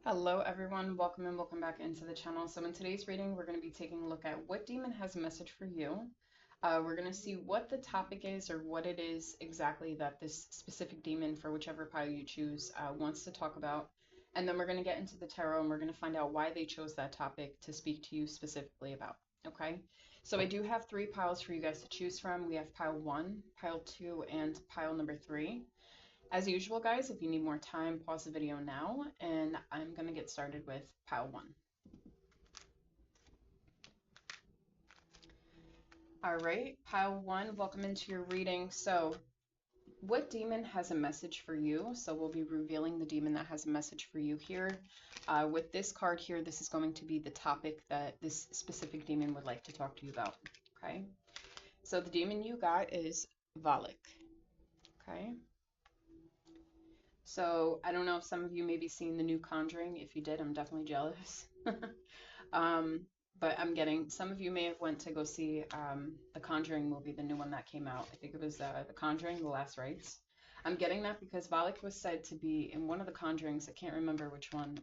Hello everyone, welcome and welcome back into the channel. So in today's reading, we're going to be taking a look at what demon has a message for you. We're going to see what the topic is or what it is exactly that this specific demon for whichever pile you choose wants to talk about. And then we're going to get into the tarot and we're going to find out why they chose that topic to speak to you specifically about. Okay, so I do have three piles for you guys to choose from. We have pile 1, pile 2, and pile number 3. As usual, guys, if you need more time, pause the video now, and I'm going to get started with pile 1. All right, pile 1, welcome into your reading. So, what demon has a message for you? So, we'll be revealing the demon that has a message for you here. With this card here, this is going to be the topic that this specific demon would like to talk to you about. Okay, so the demon you got is Valak. Okay. So I don't know if some of you may be seeing the new Conjuring. If you did, I'm definitely jealous. um, but I'm getting, some of you may have went to go see the Conjuring movie, the new one that came out. I think it was The Conjuring, The Last Rites. I'm getting that because Valak was said to be in one of the Conjurings. I can't remember which one.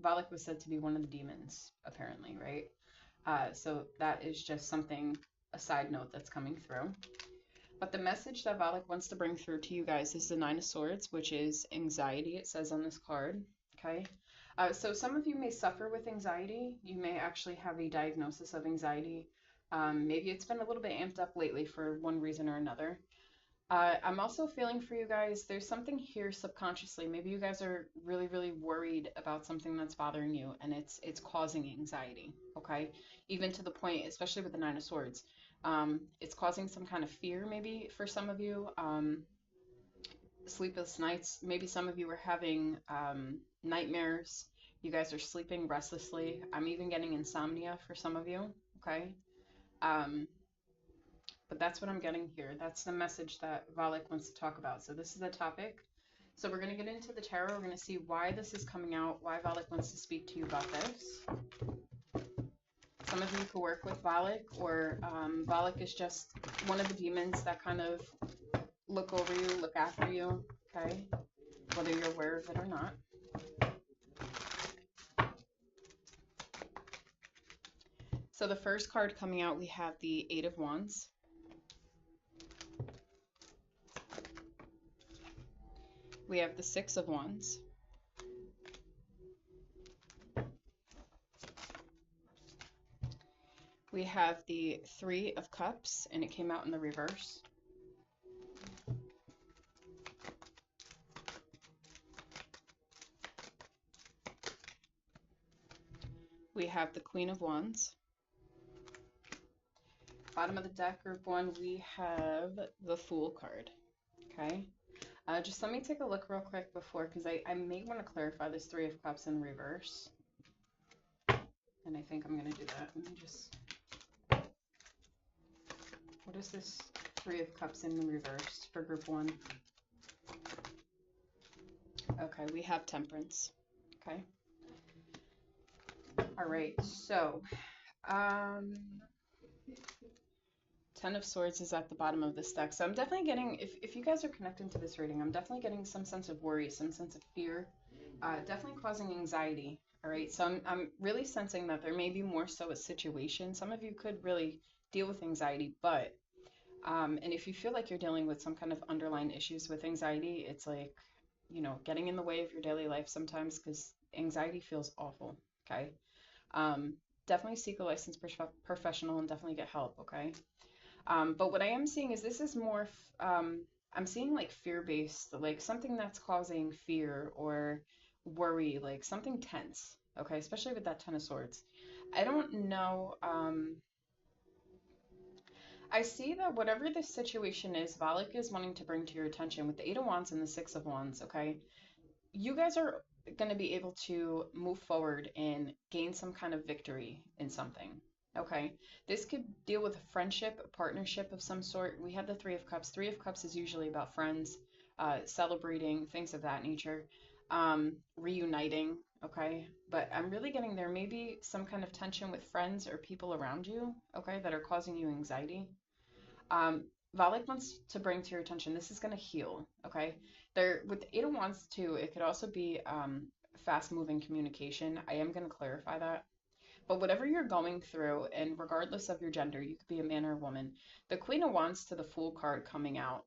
Valak was said to be one of the demons, apparently, right? So that is just something, a side note that's coming through. But the message that Valak wants to bring through to you guys is the Nine of Swords, which is anxiety, it says on this card. Okay. So some of you may suffer with anxiety. You may actually have a diagnosis of anxiety. Maybe it's been a little bit amped up lately for one reason or another. I'm also feeling for you guys, there's something here subconsciously. Maybe you guys are really, really worried about something that's bothering you and it's causing anxiety, okay? Even to the point, especially with the Nine of Swords, it's causing some kind of fear maybe for some of you. Sleepless nights, maybe some of you are having nightmares. You guys are sleeping restlessly. I'm even getting insomnia for some of you, okay? But that's what I'm getting here. That's the message that Valak wants to talk about. So this is the topic. So we're going to get into the tarot. We're going to see why this is coming out, why Valak wants to speak to you about this. Some of you could work with Valak, or Valak is just one of the demons that kind of look over you, look after you, okay? Whether you're aware of it or not. So the first card coming out, we have the Eight of Wands. We have the Six of Wands. We have the Three of Cups, and it came out in the reverse. We have the Queen of Wands. Bottom of the deck, group 1, we have the Fool card. Okay. Just let me take a look real quick before, because I may want to clarify this Three of Cups in reverse. And I think I'm going to do that. Let me just... What is this Three of Cups in the reverse for group 1? Okay, we have Temperance. Okay. All right, so... Ten of Swords is at the bottom of this deck. So I'm definitely getting, if you guys are connecting to this reading, I'm definitely getting some sense of worry, some sense of fear, definitely causing anxiety. All right, so I'm really sensing that there may be more so a situation. Some of you could really deal with anxiety, but, and if you feel like you're dealing with some kind of underlying issues with anxiety, it's like, you know, getting in the way of your daily life sometimes because anxiety feels awful, okay? Definitely seek a licensed professional and definitely get help, okay? But what I am seeing is this is more, I'm seeing like fear-based, like something that's causing fear or worry, like something tense, okay, especially with that Ten of Swords. I don't know, I see that whatever this situation is, Valak is wanting to bring to your attention with the Eight of Wands and the Six of Wands, okay? You guys are going to be able to move forward and gain some kind of victory in something. Okay, this could deal with a friendship, a partnership of some sort. We have the Three of Cups. Three of Cups is usually about friends, celebrating, things of that nature, reuniting, okay? But I'm really getting there may be some kind of tension with friends or people around you, okay, that are causing you anxiety. Valak wants to bring to your attention, this is going to heal, okay? There, with the Eight of Wands too, it could also be fast moving communication. I am going to clarify that. But whatever you're going through, and regardless of your gender, you could be a man or a woman, the Queen of Wands to the Fool card coming out.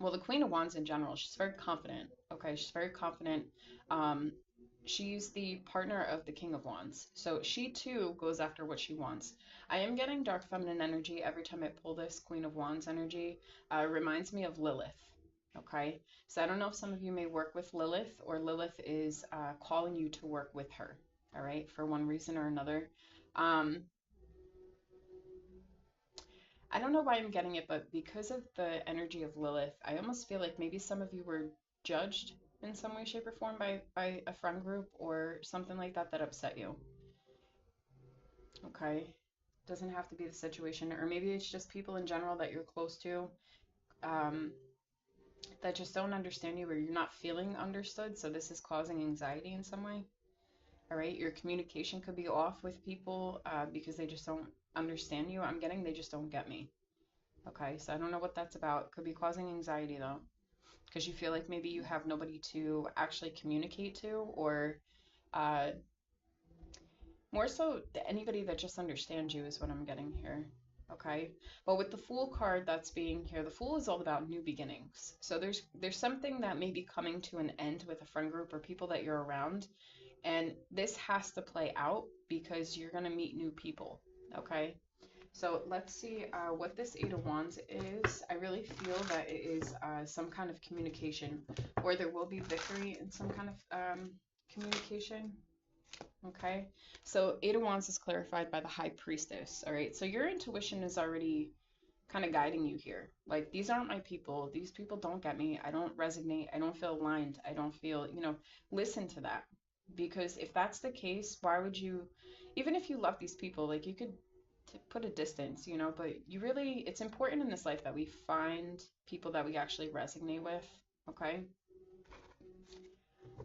Well, the Queen of Wands in general, she's very confident. Okay, she's very confident. Um, she's the partner of the King of Wands. So she too goes after what she wants. I am getting dark feminine energy every time I pull this Queen of Wands energy. Reminds me of Lilith. Okay, so I don't know if some of you may work with Lilith, or Lilith is calling you to work with her. All right, for one reason or another. Um, I don't know why I'm getting it, but because of the energy of Lilith, I almost feel like maybe some of you were judged in some way, shape, or form by a friend group or something like that that upset you. Okay. Doesn't have to be the situation, or maybe it's just people in general that you're close to, um, that just don't understand you, or you're not feeling understood. So this is causing anxiety in some way. All right. Your communication could be off with people because they just don't understand you. I'm getting they just don't get me. Okay, so I don't know what that's about. Could be causing anxiety though, because you feel like maybe you have nobody to actually communicate to, or uh, more so anybody that just understands you is what I'm getting here. Okay, but with the Fool card that's being here, the Fool is all about new beginnings. So there's something that may be coming to an end with a friend group or people that you're around, and this has to play out because you're gonna meet new people. Okay. So let's see what this Eight of Wands is. I really feel that it is some kind of communication, or there will be victory in some kind of communication. Okay, so Eight of Wands is clarified by the High Priestess. All right, so your intuition is already kind of guiding you here. Like, these aren't my people. These people don't get me. I don't resonate. I don't feel aligned. I don't feel, listen to that. Because if that's the case, why would you, even if you love these people, like, you could put a distance, but you really, it's important in this life that we find people that we actually resonate with. Okay,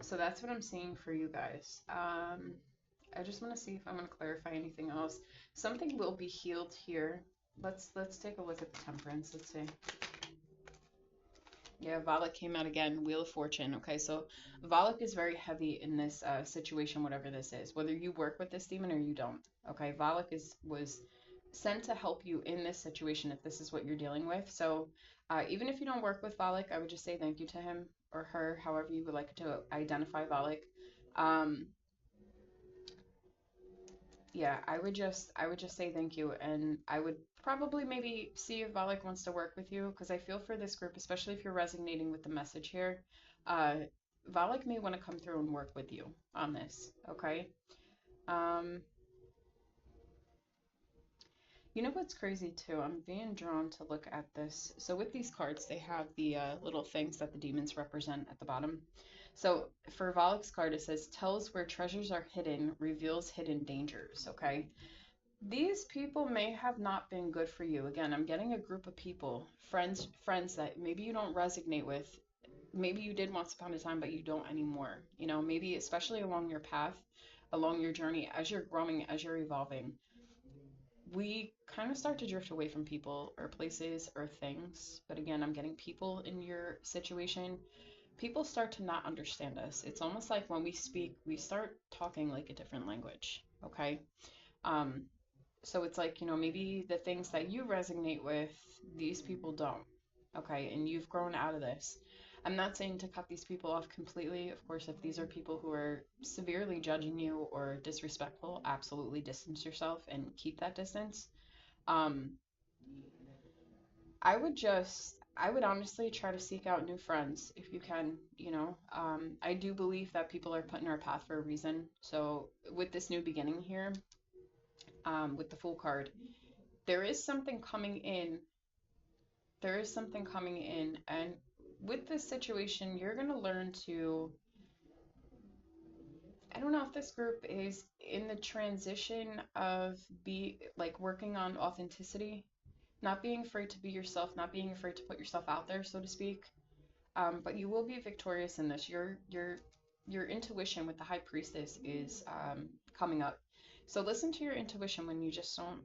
so that's what I'm seeing for you guys. I just want to see if I'm going to clarify anything else. Something will be healed here. Let's take a look at the Temperance. Let's see. Yeah, Valak came out again, Wheel of Fortune. Okay, so Valak is very heavy in this situation, whatever this is, whether you work with this demon or you don't. Okay, Valak was sent to help you in this situation if this is what you're dealing with. So even if you don't work with Valak, I would just say thank you to him or her, however you would like to identify Valak. Um, yeah, I would just say thank you, and I would probably maybe see if Valak wants to work with you, because I feel for this group, especially if you're resonating with the message here, uh, Valak may want to come through and work with you on this, okay? Um, you know what's crazy too? I'm being drawn to look at this. So with these cards, they have the little things that the demons represent at the bottom. So for Valak's card, it says, tells where treasures are hidden, reveals hidden dangers, okay? These people may have not been good for you. Again, I'm getting a group of people, friends that maybe you don't resonate with. Maybe you did once upon a time, but you don't anymore. Maybe especially along your path, along your journey, as you're growing, as you're evolving, we kind of start to drift away from people or places or things. But again, I'm getting people in your situation. People start to not understand us. It's almost like when we speak, we start talking like a different language. Okay. Um, So it's like, maybe the things that you resonate with, these people don't. Okay, and you've grown out of this. I'm not saying to cut these people off completely. Of course, if these are people who are severely judging you or disrespectful, absolutely distance yourself and keep that distance. Um, I would honestly try to seek out new friends if you can. I do believe that people are put in our path for a reason. So with this new beginning here, with the Fool card, there is something coming in. There is something coming in, and with this situation, you're going to learn to, I don't know if this group is in the transition of be like working on authenticity, not being afraid to be yourself, not being afraid to put yourself out there, so to speak. But you will be victorious in this. Your intuition with the High Priestess is coming up. So listen to your intuition when you just don't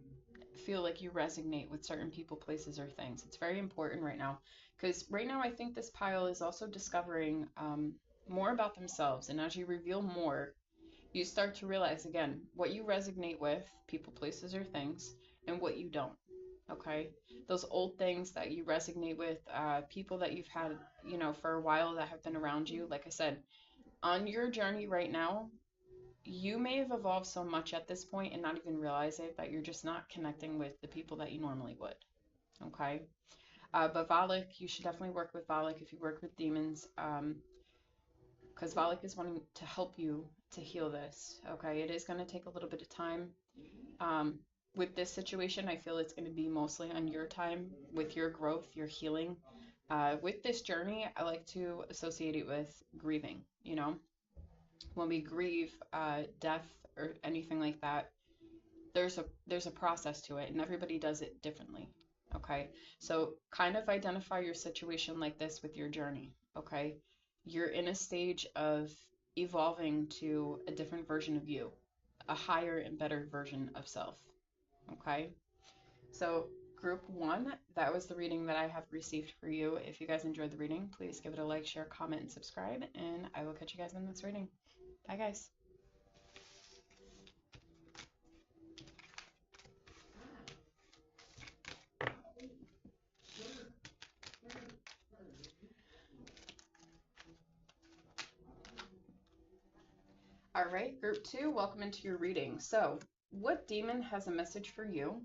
feel like you resonate with certain people, places, or things. It's very important right now, because right now I think this pile is also discovering. more about themselves. And as you reveal more, you start to realize again what you resonate with, people, places, or things, and what you don't. Okay, those old things that you resonate with, people that you've had, for a while that have been around you. Like I said, on your journey right now, you may have evolved so much at this point and not even realize it, that you're just not connecting with the people that you normally would. Okay, but Valak, you should definitely work with Valak if you work with demons. Because Valak is wanting to help you to heal this. Okay, it is going to take a little bit of time. Um, with this situation, I feel it's going to be mostly on your time with your growth, your healing. With this journey, I like to associate it with grieving. When we grieve death or anything like that, there's a process to it, and everybody does it differently. Okay, so kind of identify your situation like this with your journey. Okay, you're in a stage of evolving to a different version of you, a higher and better version of self. Okay, so group one, that was the reading that I have received for you. If you guys enjoyed the reading, please give it a like, share, comment, and subscribe, and I will catch you guys in the next reading. Bye, guys. All right, group two, welcome into your reading. So, what demon has a message for you?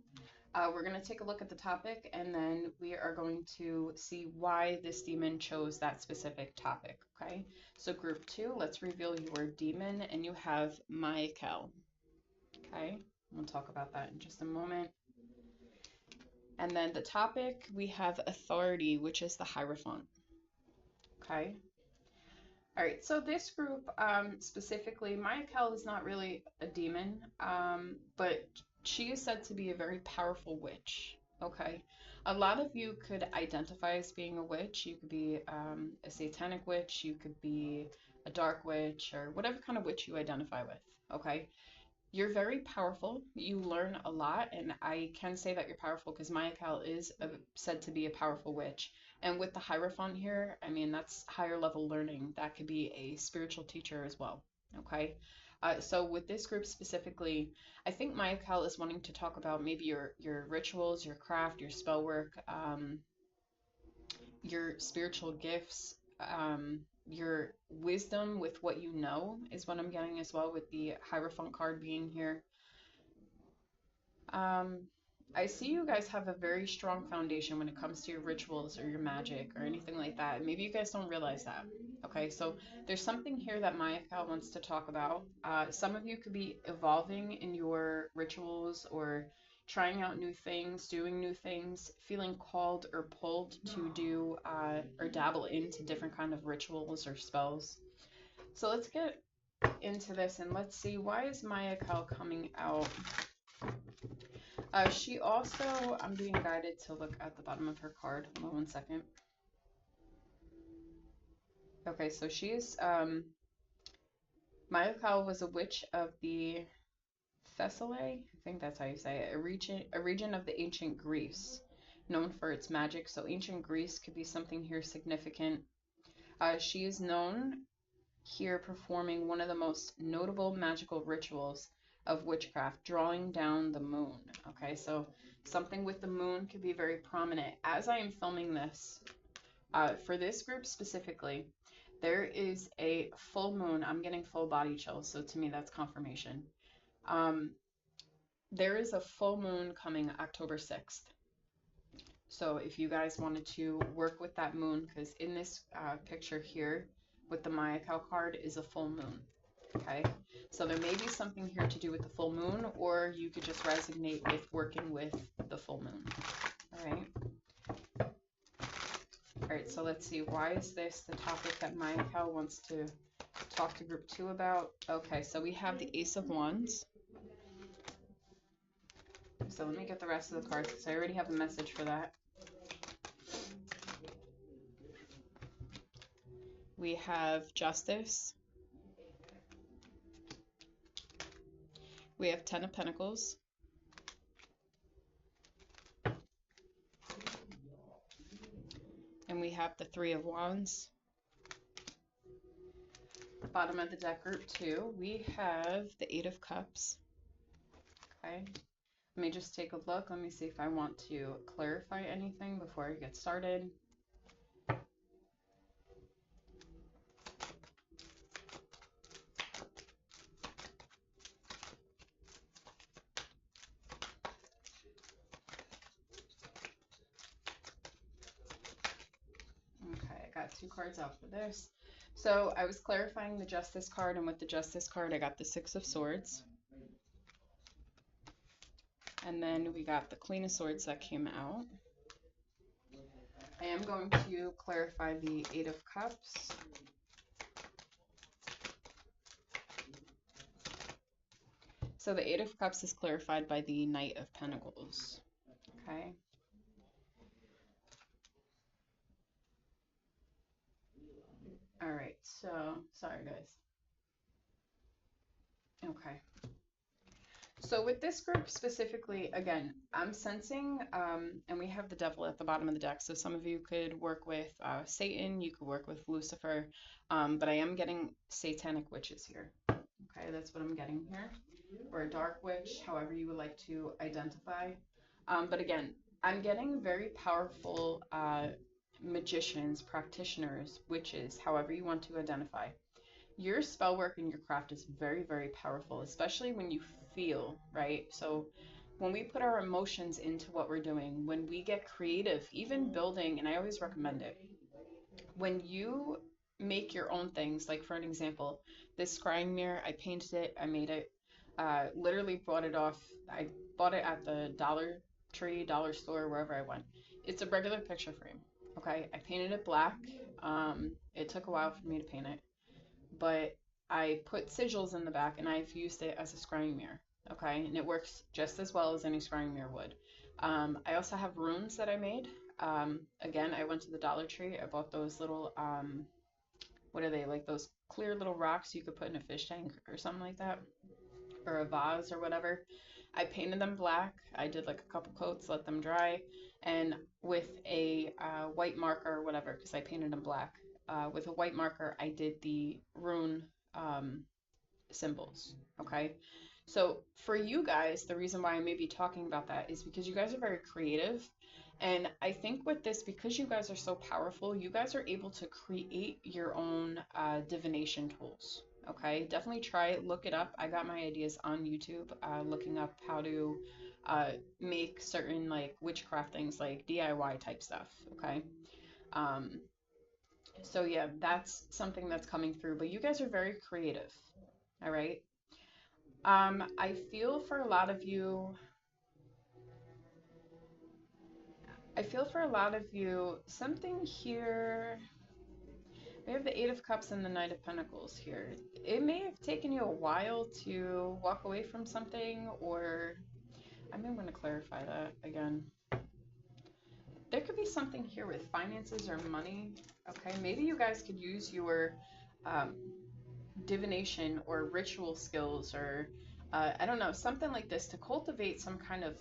We're going to take a look at the topic, and then we are going to see why this demon chose that specific topic, okay? So, group two, let's reveal your demon, and you have Michael, okay? We'll talk about that in just a moment. And then the topic, we have authority, which is the Hierophant, okay? All right, so this group, specifically, Mayakal is not really a demon, but she is said to be a very powerful witch. Okay, a lot of you could identify as being a witch. You could be a satanic witch, you could be a dark witch, or whatever kind of witch you identify with. Okay, you're very powerful. You learn a lot, and I can say that you're powerful because Mayakal is said to be a powerful witch. And with the Hierophant here, I mean, that's higher level learning. That could be a spiritual teacher as well. Okay. So with this group specifically, I think Mayakal is wanting to talk about maybe your rituals, your craft, your spell work, your spiritual gifts, your wisdom with what you know is what I'm getting as well with the Hierophant card being here. Um, I see you guys have a very strong foundation when it comes to your rituals or your magic or anything like that. Maybe you guys don't realize that. Okay, so there's something here that Mayakal wants to talk about. Some of you could be evolving in your rituals or trying out new things, doing new things, feeling called or pulled to do or dabble into different kind of rituals or spells. So let's get into this and let's see, why is Mayakal coming out? She also, I'm being guided to look at the bottom of her card. Hold on one second. Okay, so she's, Mayakal was a witch of the Thessaly, I think that's how you say it, a region of the ancient Greece, known for its magic. So ancient Greece could be something here significant. She is known here performing one of the most notable magical rituals of witchcraft, drawing down the moon. Okay, so something with the moon could be very prominent. As I am filming this, for this group specifically, there is a full moon. I'm getting full body chills, so to me that's confirmation. There is a full moon coming October 6th. So if you guys wanted to work with that moon, because in this picture here with the Mayakal card is a full moon. Okay, so there may be something here to do with the full moon, or you could just resonate with working with the full moon. All right. All right, so let's see. Why is this the topic that Mayakal wants to talk to group two about? Okay, so we have the Ace of Wands. So let me get the rest of the cards because I already have a message for that. We have Justice. We have Ten of Pentacles. And we have the Three of Wands. Bottom of the deck, group 2, we have the Eight of Cups. Okay. Let me just take a look. Let me see if I want to clarify anything before I get started. Okay, I got 2 cards out for this. So I was clarifying the Justice card, and with the Justice card, I got the Six of Swords. And then we got the Queen of Swords that came out. I am going to clarify the Eight of Cups. So the Eight of Cups is clarified by the Knight of Pentacles. Okay. All right, so sorry guys. Okay. So with this group specifically, again, I'm sensing, and we have the devil at the bottom of the deck, so some of you could work with Satan, you could work with Lucifer, but I am getting satanic witches here. Okay, that's what I'm getting here. Or a dark witch, however you would like to identify. But again, I'm getting very powerful magicians, practitioners, witches, however you want to identify. Your spell work and your craft is very, very powerful, especially when you feel, right? So when we put our emotions into what we're doing, when we get creative, even building, and I always recommend it, when you make your own things, like for an example, this scrying mirror, I painted it, I made it, literally bought it off, I bought it at the Dollar Tree, dollar store, wherever I went. It's a regular picture frame, okay? I painted it black. It took a while for me to paint it, but I put sigils in the back and I've used it as a scrying mirror, okay? And it works just as well as any scrying mirror would. I also have runes that I made. Again, I went to the Dollar Tree. I bought those little, what are they, like those clear little rocks you could put in a fish tank or something like that, or a vase or whatever. I painted them black. I did like a couple coats, let them dry, and with a white marker or whatever, because I painted them black. With a white marker, I did the rune symbols, okay? So for you guys, the reason why I may be talking about that is because you guys are very creative. And I think with this, because you guys are so powerful, you guys are able to create your own divination tools, okay? Definitely try it, look it up. I got my ideas on YouTube, looking up how to make certain like witchcraft things, like DIY type stuff, okay? So yeah, that's something that's coming through, but you guys are very creative, all right? I feel for a lot of you, something here, we have the Eight of Cups and the Knight of Pentacles here. It may have taken you a while to walk away from something, or I'm going to clarify that again. There could be something here with finances or money, okay? Maybe you guys could use your divination or ritual skills, or I don't know, something like this to cultivate some kind of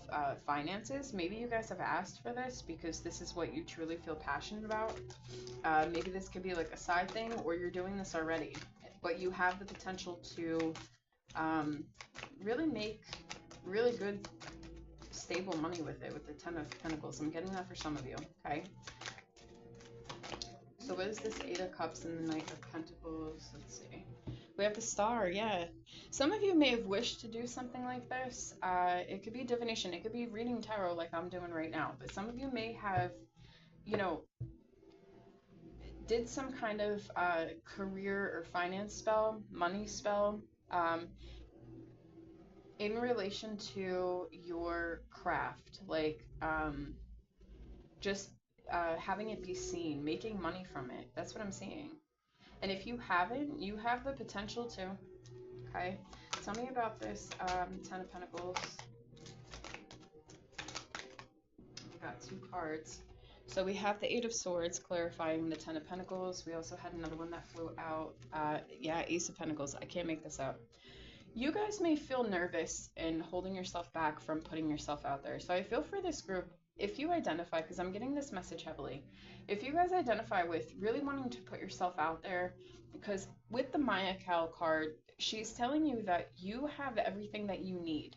finances. Maybe you guys have asked for this because this is what you truly feel passionate about. Maybe this could be like a side thing, or you're doing this already, but you have the potential to really make really good, stable money with it, with the Ten of Pentacles. I'm getting that for some of you, okay? So what is this Eight of Cups and the Knight of Pentacles? Let's see. We have the Star, yeah. Some of you may have wished to do something like this. It could be divination. It could be reading tarot like I'm doing right now. But some of you may have, you know, did some kind of career or finance spell, money spell, in relation to your craft. Like, just having it be seen, making money from it. That's what I'm seeing. And if you haven't, you have the potential to. Okay, tell me about this Ten of Pentacles. We got 2 cards. So we have the Eight of Swords clarifying the Ten of Pentacles. We also had another one that flew out. Yeah, Ace of Pentacles. I can't make this up. You guys may feel nervous and holding yourself back from putting yourself out there. So I feel for this group, if you identify, because I'm getting this message heavily, if you guys identify with really wanting to put yourself out there, because with the Maya Cal card, she's telling you that you have everything that you need.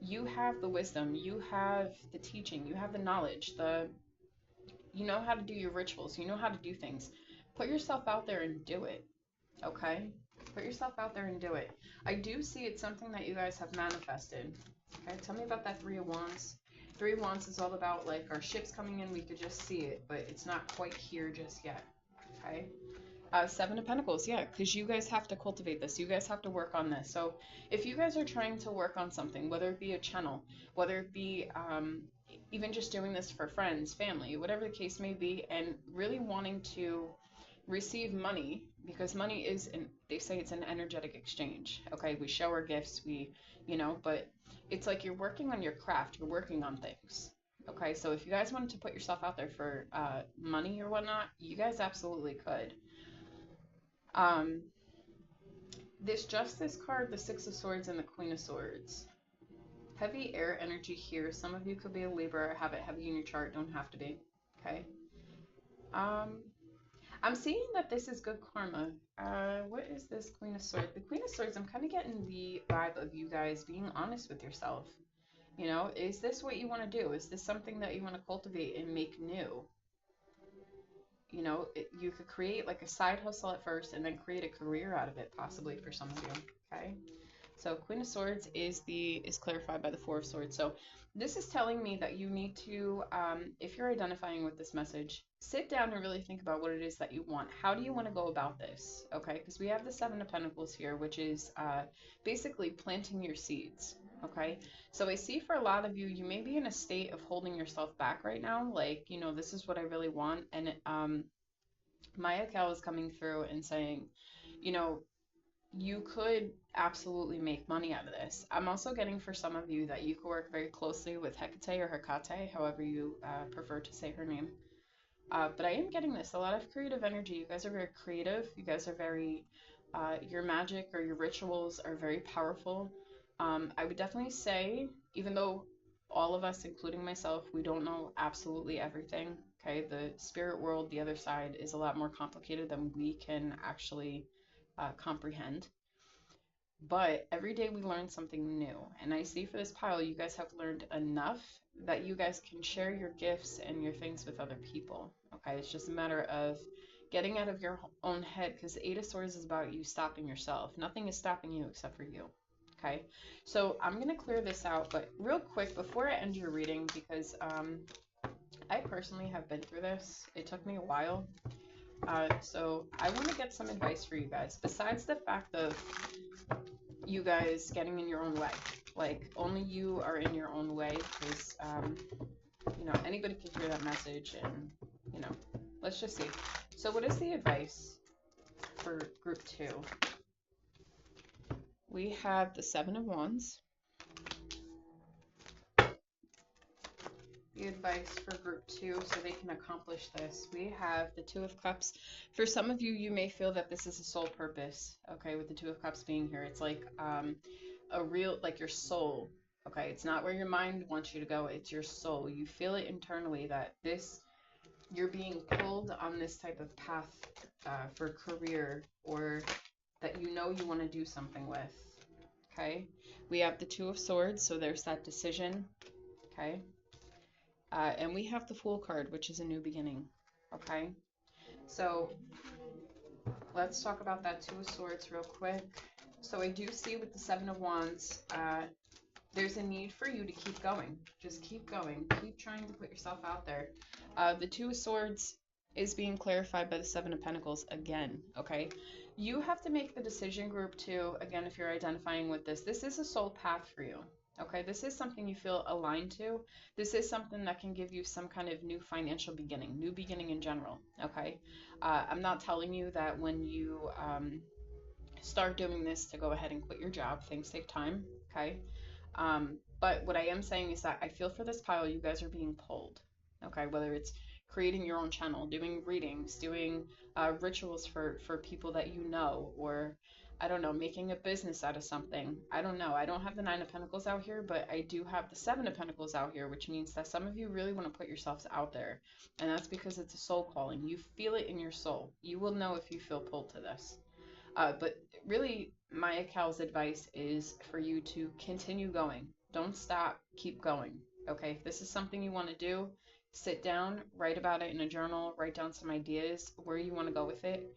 You have the wisdom, you have the teaching, you have the knowledge, you know how to do your rituals, you know how to do things. Put yourself out there and do it, okay? Put yourself out there and do it. I do see it's something that you guys have manifested. Okay, tell me about that Three of Wands. Three of Wands is all about like our ships coming in, we could just see it, but it's not quite here just yet. Okay. Seven of Pentacles, yeah, because you guys have to cultivate this. You guys have to work on this. So if you guys are trying to work on something, whether it be a channel, whether it be even just doing this for friends, family, whatever the case may be, and really wanting to receive money, because money is, they say it's an energetic exchange. Okay, we show our gifts, but it's like you're working on your craft, you're working on things. Okay, so if you guys wanted to put yourself out there for money or whatnot, you guys absolutely could. This Justice card, the Six of Swords and the Queen of Swords. Heavy air energy here. Some of you could be a Libra, have it heavy in your chart, don't have to be. Okay. I'm seeing that this is good karma. What is this Queen of Swords? The Queen of Swords, I'm kind of getting the vibe of you guys being honest with yourself. You know, is this what you want to do? Is this something that you want to cultivate and make new? You know, you could create like a side hustle at first and then create a career out of it, possibly for some of you. Okay. So Queen of Swords is clarified by the Four of Swords. So this is telling me that you need to, if you're identifying with this message, sit down and really think about what it is that you want. How do you want to go about this? Okay, because we have the Seven of Pentacles here, which is basically planting your seeds. Okay, so I see for a lot of you, you may be in a state of holding yourself back right now. Like, you know, this is what I really want. And Maya Cal is coming through and saying, you know, you could absolutely make money out of this. I'm also getting for some of you that you could work very closely with Hecate or Hecate, however you prefer to say her name. But I am getting this, a lot of creative energy. You guys are very creative. You guys are very, your magic or your rituals are very powerful. I would definitely say, even though all of us, including myself, we don't know absolutely everything, okay? The spirit world, the other side, is a lot more complicated than we can actually comprehend. But every day we learn something new. And I see for this pile, you guys have learned enough that you guys can share your gifts and your things with other people. Okay, it's just a matter of getting out of your own head, because the Eight of Swords is about you stopping yourself. Nothing is stopping you except for you. Okay, so I'm going to clear this out, but real quick before I end your reading, because I personally have been through this. It took me a while. So I want to get some advice for you guys. Besides the fact of you guys getting in your own way, like only you are in your own way, because you know, anybody can hear that message, and you know, let's just see. So what is the advice for group 2? We have the Seven of Wands. The advice for group 2 so they can accomplish this. We have the Two of Cups. For some of you, you may feel that this is a soul purpose, okay, with the Two of Cups being here. It's like a real, like your soul, okay? It's not where your mind wants you to go. It's your soul. You feel it internally that you're being pulled on this type of path for career, or that you know you want to do something with, okay? We have the Two of Swords, so there's that decision, okay? And we have the Fool card, which is a new beginning, okay? So let's talk about that Two of Swords real quick. So I do see with the Seven of Wands, there's a need for you to keep going. Just keep going. Keep trying to put yourself out there. The Two of Swords is being clarified by the Seven of Pentacles again, okay? You have to make the decision, group 2, again, if you're identifying with this. This is a soul path for you, okay? This is something you feel aligned to. This is something that can give you some kind of new financial beginning, new beginning in general, okay? I'm not telling you that when you start doing this to go ahead and quit your job. Things take time, okay? But what I am saying is that I feel for this pile, you guys are being pulled, okay? Whether it's creating your own channel, doing readings, doing rituals for people that you know, or I don't know, making a business out of something. I don't know. I don't have the Nine of Pentacles out here, but I do have the Seven of Pentacles out here, which means that some of you really want to put yourselves out there. And that's because it's a soul calling. You feel it in your soul. You will know if you feel pulled to this. But really, Maya Cal's advice is for you to continue going. Don't stop. Keep going. Okay? If this is something you want to do, sit down, write about it in a journal, write down some ideas, where you want to go with it.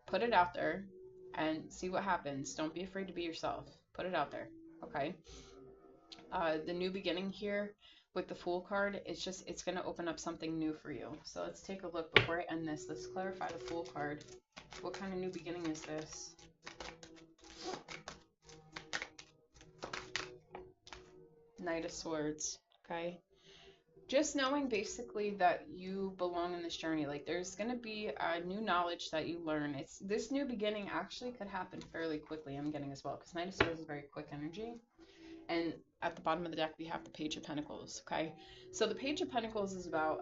Put it out there and see what happens. Don't be afraid to be yourself. Put it out there. Okay? The new beginning here with the Fool card, it's going to open up something new for you. So let's take a look before I end this. Let's clarify the Fool card. What kind of new beginning is this? Knight of Swords. Okay? Just knowing basically that you belong in this journey. Like there's going to be a new knowledge that you learn. This new beginning actually could happen fairly quickly, I'm getting as well, because Knight of Swords is very quick energy. And at the bottom of the deck we have the Page of Pentacles. Okay, so the Page of Pentacles is about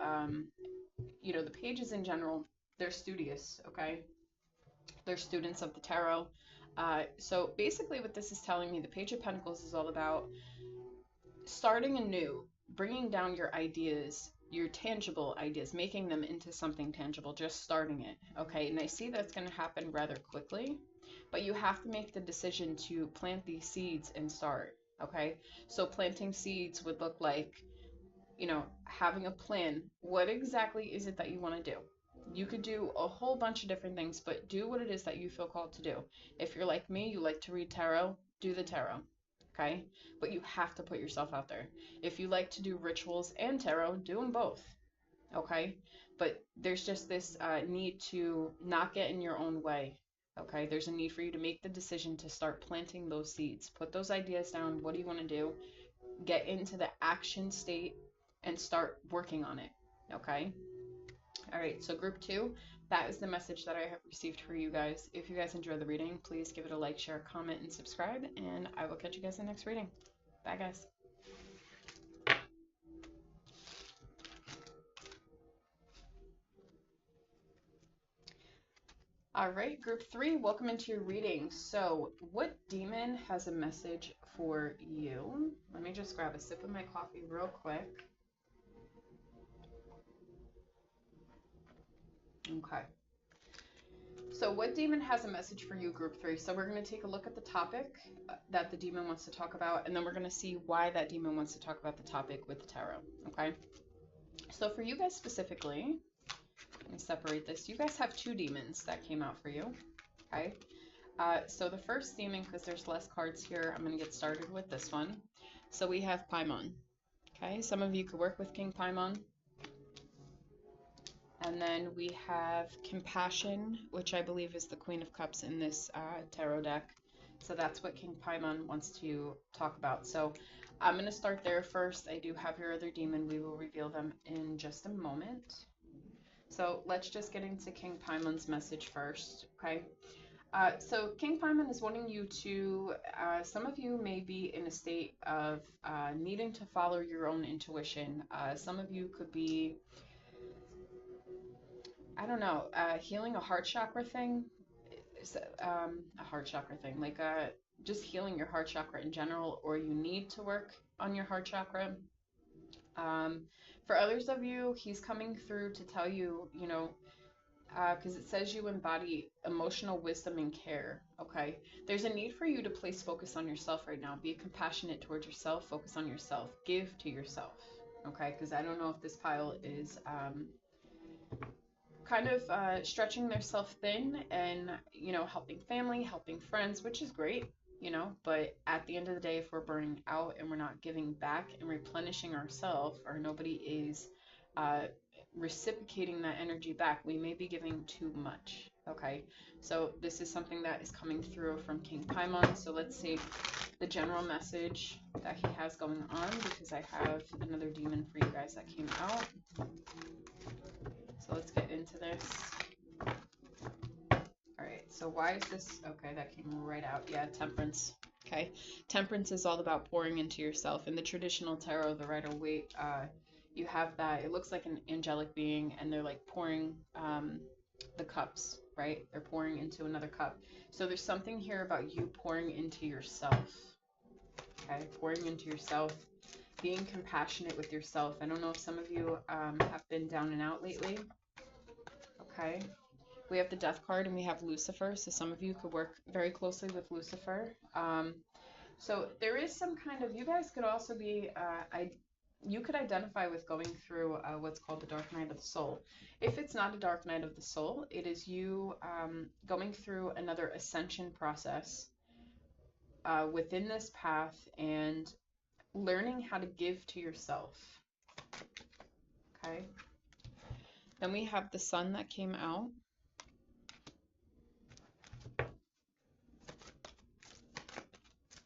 you know, the pages in general, they're studious. Okay, they're students of the tarot. So basically what this is telling me, the Page of Pentacles is all about starting anew, bringing down your ideas, your tangible ideas, making them into something tangible, just starting it. Okay, and I see that's going to happen rather quickly, but you have to make the decision to plant these seeds and start. Okay, so planting seeds would look like, you know, having a plan. What exactly is it that you want to do? You could do a whole bunch of different things, but do what it is that you feel called to do. If you're like me, you like to read tarot, do the tarot. Okay? But you have to put yourself out there. If you like to do rituals and tarot, do them both. Okay? But there's just this need to not get in your own way. Okay? There's a need for you to make the decision to start planting those seeds. Put those ideas down. What do you want to do? Get into the action state and start working on it. Okay? All right, so group 2, that is the message that I have received for you guys. If you guys enjoy the reading, please give it a like, share, comment, and subscribe, and I will catch you guys in the next reading. Bye, guys. All right, group 3, welcome into your reading. So, what demon has a message for you? Let me just grab a sip of my coffee real quick. Okay. So what demon has a message for you, group 3? So we're going to take a look at the topic that the demon wants to talk about, and then we're going to see why that demon wants to talk about the topic with the tarot. Okay? So for you guys specifically, let me separate this. You guys have 2 demons that came out for you. Okay? So the first demon, because there's less cards here, I'm going to get started with this one. So we have Paimon. Okay? Some of you could work with King Paimon. And then we have Compassion, which I believe is the Queen of Cups in this tarot deck. So that's what King Paimon wants to talk about. So I'm going to start there first. I do have your other demon. We will reveal them in just a moment. So let's just get into King Paimon's message first, okay? So King Paimon is wanting you to, some of you may be in a state of needing to follow your own intuition. Some of you could be, I don't know, healing a heart chakra thing. A heart chakra thing, like just healing your heart chakra in general, or you need to work on your heart chakra. For others of you, he's coming through to tell you, you know, because it says you embody emotional wisdom and care. Okay, there's a need for you to place focus on yourself right now. Be compassionate towards yourself. Focus on yourself. Give to yourself. Okay, because I don't know if this pile is kind of stretching themselves thin and, you know, helping family, helping friends, which is great, you know, but at the end of the day, if we're burning out and we're not giving back and replenishing ourselves, or nobody is reciprocating that energy back, we may be giving too much. Okay, so this is something that is coming through from King Paimon. So let's see the general message that he has going on, because I have another demon for you guys that came out. So let's get into this. All right, so why is this? Okay, that came right out. Yeah, Temperance. Okay, Temperance is all about pouring into yourself. In the traditional tarot, the Rider-Waite, you have that. It looks like an angelic being, and they're like pouring the cups, right? They're pouring into another cup. So there's something here about you pouring into yourself, okay? Pouring into yourself, being compassionate with yourself. I don't know if some of you have been down and out lately, okay? We have the Death card and we have Lucifer, so some of you could work very closely with Lucifer. So there is some kind of, you guys could also be, you could identify with going through what's called the dark night of the soul. If it's not a dark night of the soul, it is you going through another ascension process within this path and learning how to give to yourself. Okay. Then we have the sun that came out.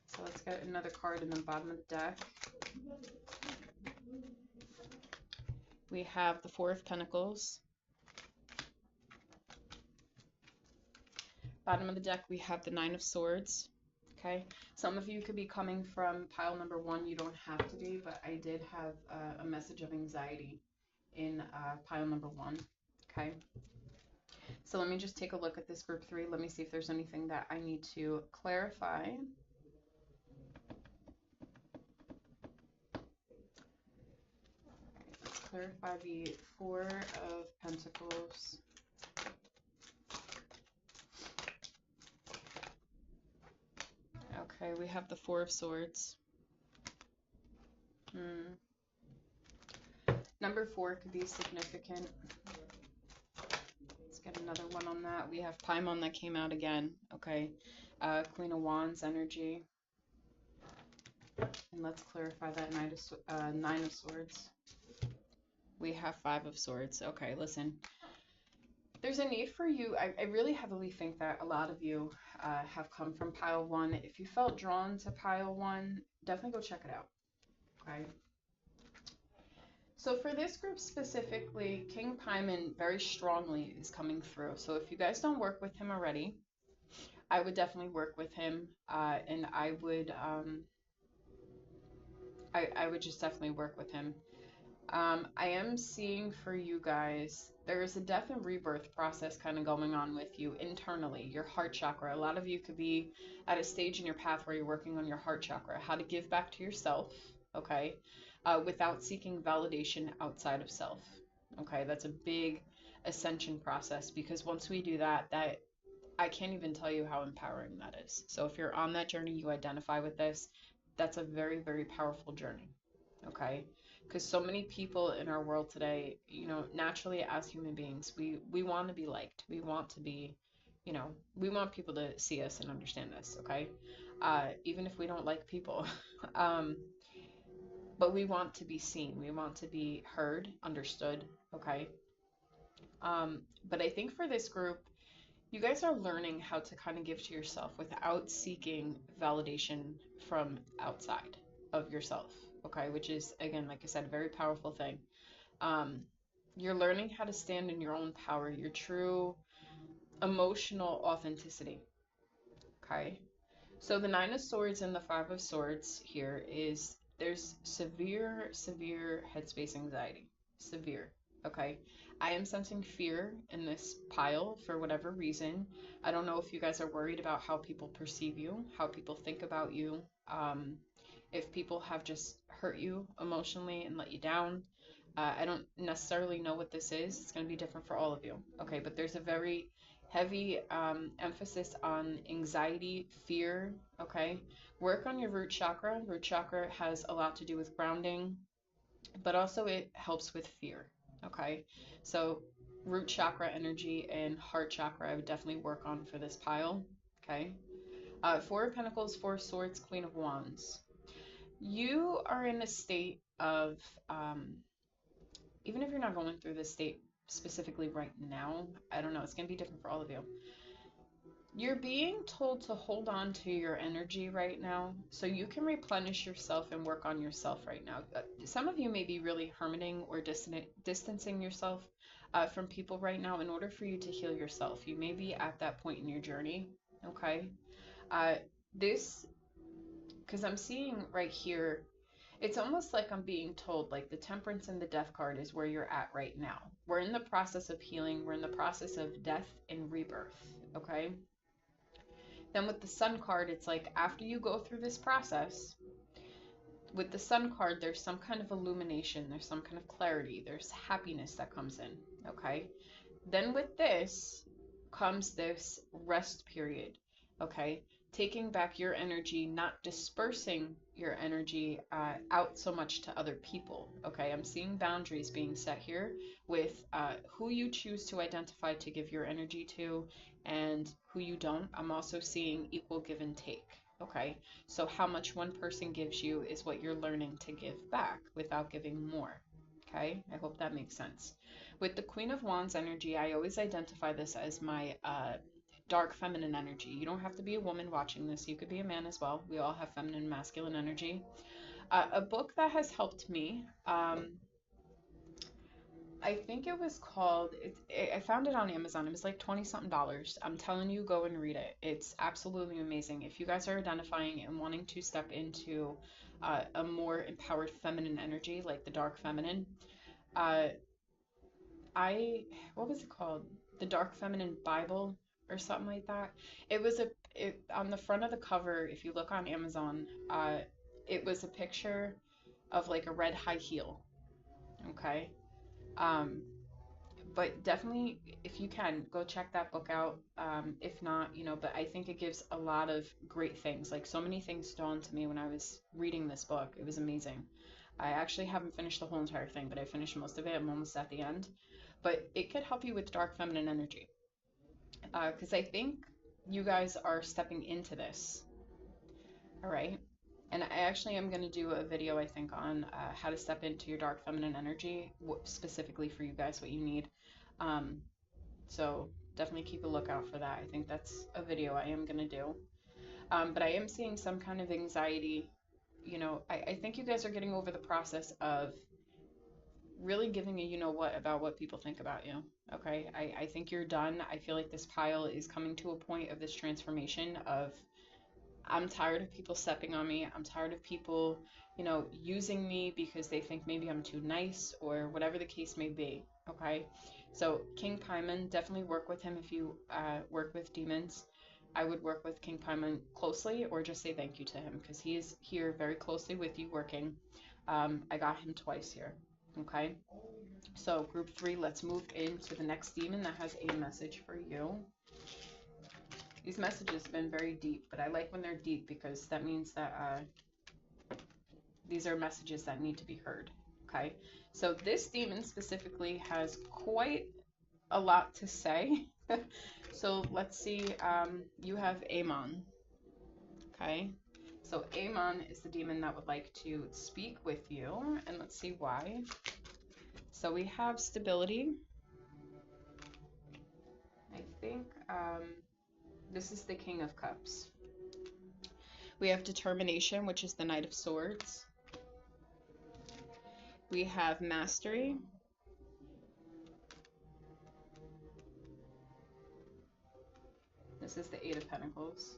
So let's get another card in the bottom of the deck. We have the Four of Pentacles. Bottom of the deck, we have the Nine of Swords. Okay, some of you could be coming from pile number 1. You don't have to be, but I did have a message of anxiety in pile number 1. Okay, so let me just take a look at this group 3. Let me see if there's anything that I need to clarify. Let's clarify the Four of Pentacles. Okay, we have the Four of Swords. Number 4 could be significant. Let's get another one on that. We have Paimon that came out again. Okay, Queen of Wands energy. And let's clarify that Nine of Swords. We have Five of Swords. Okay, listen. There's a need for you. I really heavily think that a lot of you have come from pile 1. If you felt drawn to pile 1, definitely go check it out. Okay. So for this group specifically, King Paimon very strongly is coming through. So if you guys don't work with him already, I would definitely work with him, and I would just definitely work with him. I am seeing for you guys, there is a death and rebirth process kind of going on with you internally, your heart chakra. A lot of you could be at a stage in your path where you're working on your heart chakra, how to give back to yourself, okay, without seeking validation outside of self. Okay, that's a big ascension process, because once we do that, I can't even tell you how empowering that is. So if you're on that journey, you identify with this, that's a very, very powerful journey, okay? Because so many people in our world today, you know, naturally as human beings, we want to be liked. We want to be, you know, we want people to see us and understand us, okay? Even if we don't like people. But we want to be seen. We want to be heard, understood, okay? But I think for this group, you guys are learning how to kind of give to yourself without seeking validation from outside of yourself, okay? Which is, again, like I said, a very powerful thing. You're learning how to stand in your own power, your true emotional authenticity, okay? So the Nine of Swords and the Five of Swords here is, there's severe, severe headspace anxiety. Severe, okay? I am sensing fear in this pile for whatever reason. I don't know if you guys are worried about how people perceive you, how people think about you, if people have just hurt you emotionally and let you down. I don't necessarily know what this is. It's going to be different for all of you, okay? But there's a very heavy emphasis on anxiety, fear, okay? Work on your root chakra. Root chakra has a lot to do with grounding, but also it helps with fear, okay? So root chakra energy and heart chakra I would definitely work on for this pile, okay? Four of Pentacles, Four of Swords, Queen of Wands. You are in a state of, even if you're not going through this state specifically right now, I don't know, it's going to be different for all of you. You're being told to hold on to your energy right now so you can replenish yourself and work on yourself right now. Some of you may be really hermiting or distancing yourself from people right now in order for you to heal yourself. You may be at that point in your journey, okay? Because I'm seeing right here, It's almost like I'm being told, like the Temperance and the Death card is where you're at right now. We're in the process of healing. We're in the process of death and rebirth. Okay. Then with the Sun card, it's like after you go through this process, with the Sun card, there's some kind of illumination, there's some kind of clarity, there's happiness that comes in. Okay. Then with this comes this rest period. Okay. Taking back your energy, not dispersing your energy out so much to other people. Okay. I'm seeing boundaries being set here with who you choose to identify to give your energy to and who you don't. I'm also seeing equal give and take. Okay. So how much one person gives you is what you're learning to give back without giving more. Okay. I hope that makes sense. With the Queen of Wands energy, I always identify this as my dark feminine energy. You don't have to be a woman watching this. You could be a man as well. We all have feminine and masculine energy. A book that has helped me, I think it was called, I found it on Amazon. It was like 20 something dollars. I'm telling you, go and read it. It's absolutely amazing. If you guys are identifying and wanting to step into a more empowered feminine energy, like the dark feminine, uh, what was it called? The Dark Feminine Bible or something like that. It was on the front of the cover, if you look on Amazon, it was a picture of like a red high heel. Okay. Um, but definitely, if you can, go check that book out. If not, but I think it gives a lot of great things. Like so many things dawned to me when I was reading this book. It was amazing. I actually haven't finished the whole entire thing, but I finished most of it. I'm almost at the end. But it could help you with dark feminine energy. Because I think you guys are stepping into this. All right. And I actually am going to do a video, I think, on how to step into your dark feminine energy, specifically for you guys, what you need. So definitely keep a lookout for that. I think that's a video I am going to do. But I am seeing some kind of anxiety. I think you guys are getting over the process of really giving a what about what people think about you. Okay. I think you're done. I feel like this pile is coming to a point of this transformation of I'm tired of people stepping on me. I'm tired of people, using me because they think maybe I'm too nice or whatever the case may be. Okay. So King Paimon, definitely work with him if you work with demons. I would work with King Paimon closely or just say thank you to him because he is here very closely with you working. I got him twice here. Okay. So group 3, let's move into the next demon that has a message for you. These messages have been very deep, but I like when they're deep because that means that these are messages that need to be heard. Okay, so this demon specifically has quite a lot to say. So let's see, you have Amon. Okay, so Amon is the demon that would like to speak with you, and let's see why. So we have stability. I think this is the King of Cups. We have determination, which is the Knight of Swords. We have mastery. This is the Eight of Pentacles.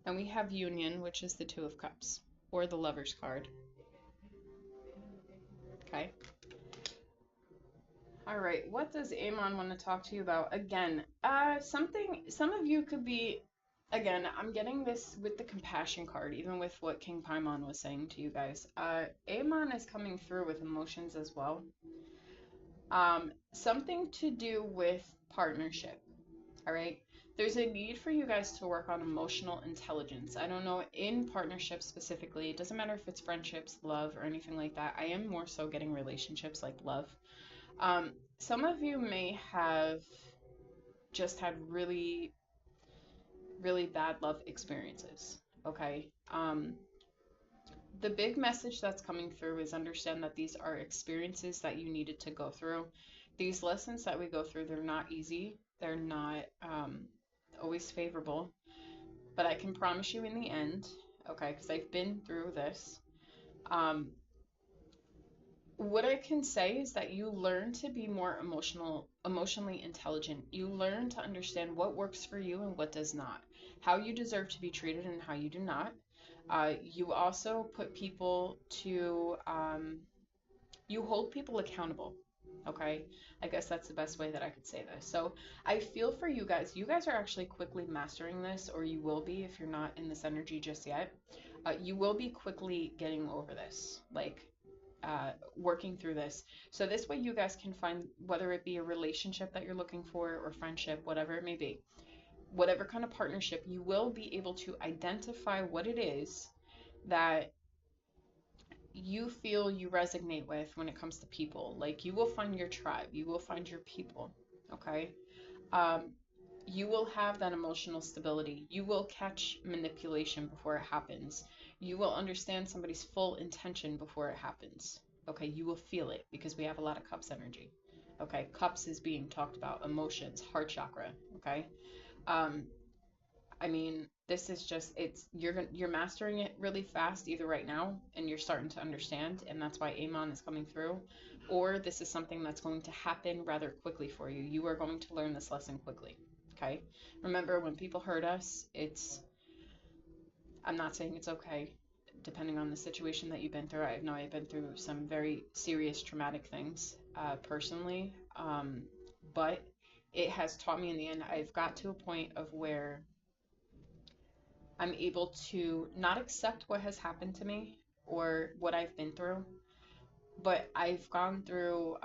And we have union, which is the Two of Cups, or the Lover's card. Okay. All right, what does Amon want to talk to you about? Again, some of you could be, again, I'm getting this with the compassion card, even with what King Paimon was saying to you guys. Amon is coming through with emotions as well. Something to do with partnership, all right? There's a need for you guys to work on emotional intelligence. I don't know, in partnerships specifically, it doesn't matter if it's friendships, love, or anything like that. I am more so getting relationships like love. Some of you may have just had really, really bad love experiences, okay? The big message that's coming through is understand that these are experiences that you needed to go through. These lessons that we go through, they're not easy. They're not always favorable. But I can promise you in the end, okay, because I've been through this, what I can say is that you learn to be more emotionally intelligent. You learn to understand what works for you and what does not, how you deserve to be treated and how you do not. You also put people to, you hold people accountable. Okay, I guess that's the best way that I could say this. So I feel for you guys. You guys are actually quickly mastering this, or you will be if you're not in this energy just yet. You will be quickly getting over this, like working through this. So this way you guys can find, whether it be a relationship that you're looking for or friendship, whatever it may be, whatever kind of partnership, you will be able to identify what it is that you feel you resonate with when it comes to people. Like you will find your tribe, you will find your people, okay? Um, you will have that emotional stability. You will catch manipulation before it happens. You will understand somebody's full intention before it happens. Okay, you will feel it because we have a lot of cups energy. Okay, cups is being talked about, emotions, heart chakra. Okay, um, I mean, this is just you're mastering it really fast either right now and you're starting to understand and that's why Amon is coming through, or this is something that's going to happen rather quickly for you. You are going to learn this lesson quickly. Okay? Remember, when people hurt us, I'm not saying it's okay depending on the situation that you've been through. I know I've been through some very serious traumatic things personally, but it has taught me in the end. I've got to a point of where I'm able to not accept what has happened to me or what I've been through, but I've gone through,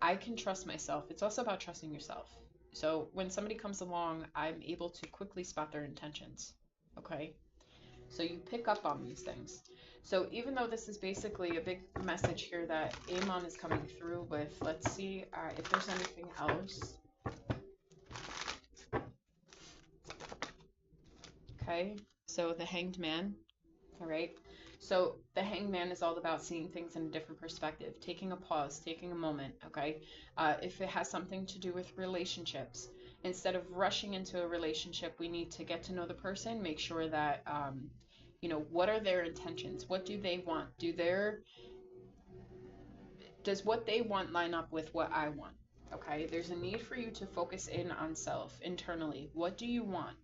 I can trust myself. It's also about trusting yourself. So when somebody comes along, I'm able to quickly spot their intentions. Okay? So you pick up on these things. So even though this is basically a big message here that Amon is coming through with, let's see if there's anything else. Okay, so the Hanged Man. All right. So the Hanged Man is all about seeing things in a different perspective, taking a pause, taking a moment. Okay. If it has something to do with relationships, instead of rushing into a relationship, we need to get to know the person, make sure that, what are their intentions? What do they want? Does what they want line up with what I want? Okay. There's a need for you to focus in on self internally. What do you want?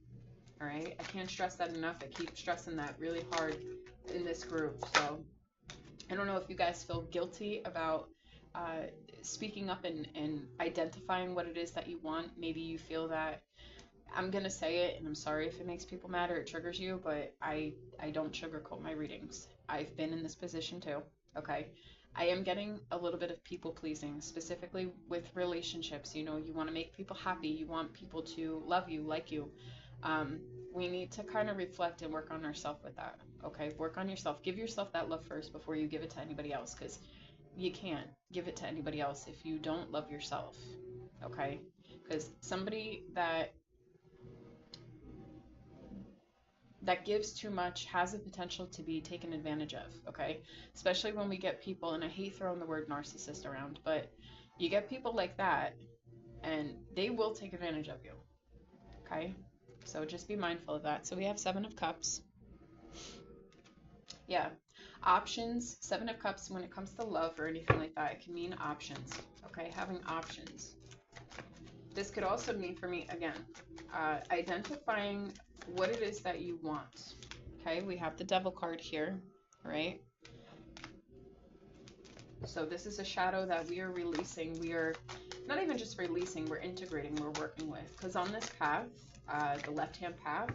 All right. I can't stress that enough. I keep stressing that really hard in this group. So I don't know if you guys feel guilty about speaking up and identifying what it is that you want. Maybe you feel that I'm going to say it, and I'm sorry if it makes people mad or it triggers you, but I don't sugarcoat my readings. I've been in this position too. Okay. I am getting a little bit of people pleasing, specifically with relationships. You know, you want to make people happy. You want people to love you, like you. Um, we need to kind of reflect and work on ourselves with that. Okay, work on yourself. Give yourself that love first before you give it to anybody else, because you can't give it to anybody else if you don't love yourself. Okay, because somebody that gives too much has the potential to be taken advantage of. Okay, especially when we get people, and I hate throwing the word narcissist around, but you get people like that, and they will take advantage of you. Okay, so just be mindful of that. So we have Seven of Cups. Yeah. Options, Seven of Cups, when it comes to love or anything like that, it can mean options. Okay, having options. This could also mean for me, again, identifying what it is that you want. Okay, we have the Devil card here, right? So this is a shadow that we are releasing. We are not even just releasing, we're integrating, we're working with. Because on this path, the left-hand path,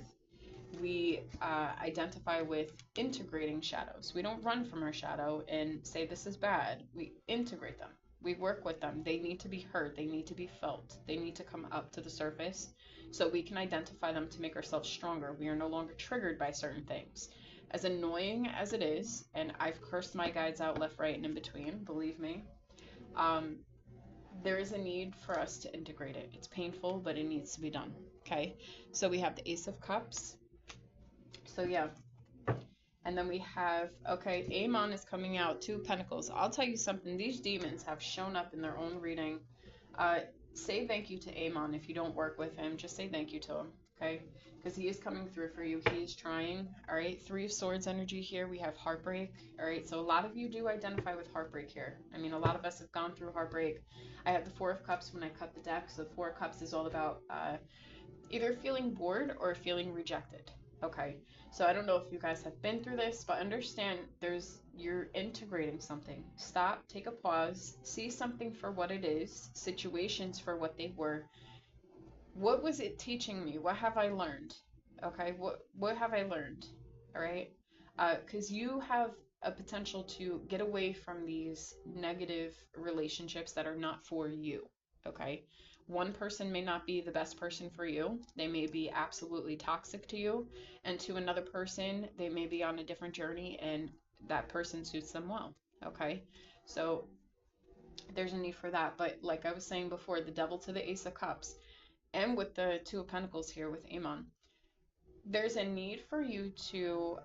we identify with integrating shadows. We don't run from our shadow and say this is bad. We integrate them. We work with them. They need to be heard. They need to be felt. They need to come up to the surface so we can identify them to make ourselves stronger. We are no longer triggered by certain things. As annoying as it is, and I've cursed my guides out left, right, and in between, believe me, there is a need for us to integrate it. It's painful, but it needs to be done. Okay, so we have the Ace of Cups. So yeah, and then we have, okay, Amon is coming out, Two of Pentacles. I'll tell you something, these demons have shown up in their own reading. Say thank you to Amon. If you don't work with him, just say thank you to him, okay? Because he is coming through for you. He is trying, all right? Three of Swords energy here. We have heartbreak, all right? So a lot of you do identify with heartbreak here. I mean, a lot of us have gone through heartbreak. I have the Four of Cups when I cut the deck. So the Four of Cups is all about either feeling bored or feeling rejected. Okay, so I don't know if you guys have been through this, but understand you're integrating something. Stop, take a pause, see something for what it is, situations for what they were. What was it teaching me? What have I learned? Okay, what have I learned? All right, because you have a potential to get away from these negative relationships that are not for you. Okay, one person may not be the best person for you. They may be absolutely toxic to you, and to another person, they may be on a different journey, and that person suits them well. Okay, so there's a need for that. But like I was saying before, the devil to the ace of cups and with the Two of Pentacles here with Amon, there's a need for you to,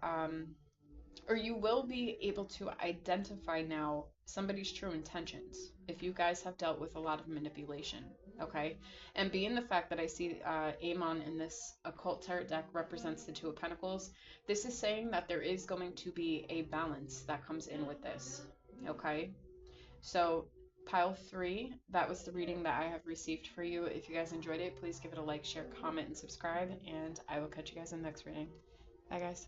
or you will be able to identify now somebody's true intentions if you guys have dealt with a lot of manipulation. Okay, and being the fact that I see Amon in this occult tarot deck represents the Two of Pentacles, this is saying that there is going to be a balance that comes in with this. Okay, so pile three, that was the reading that I have received for you. If you guys enjoyed it, please give it a like, share, comment, and subscribe, and I will catch you guys in the next reading. Bye, guys.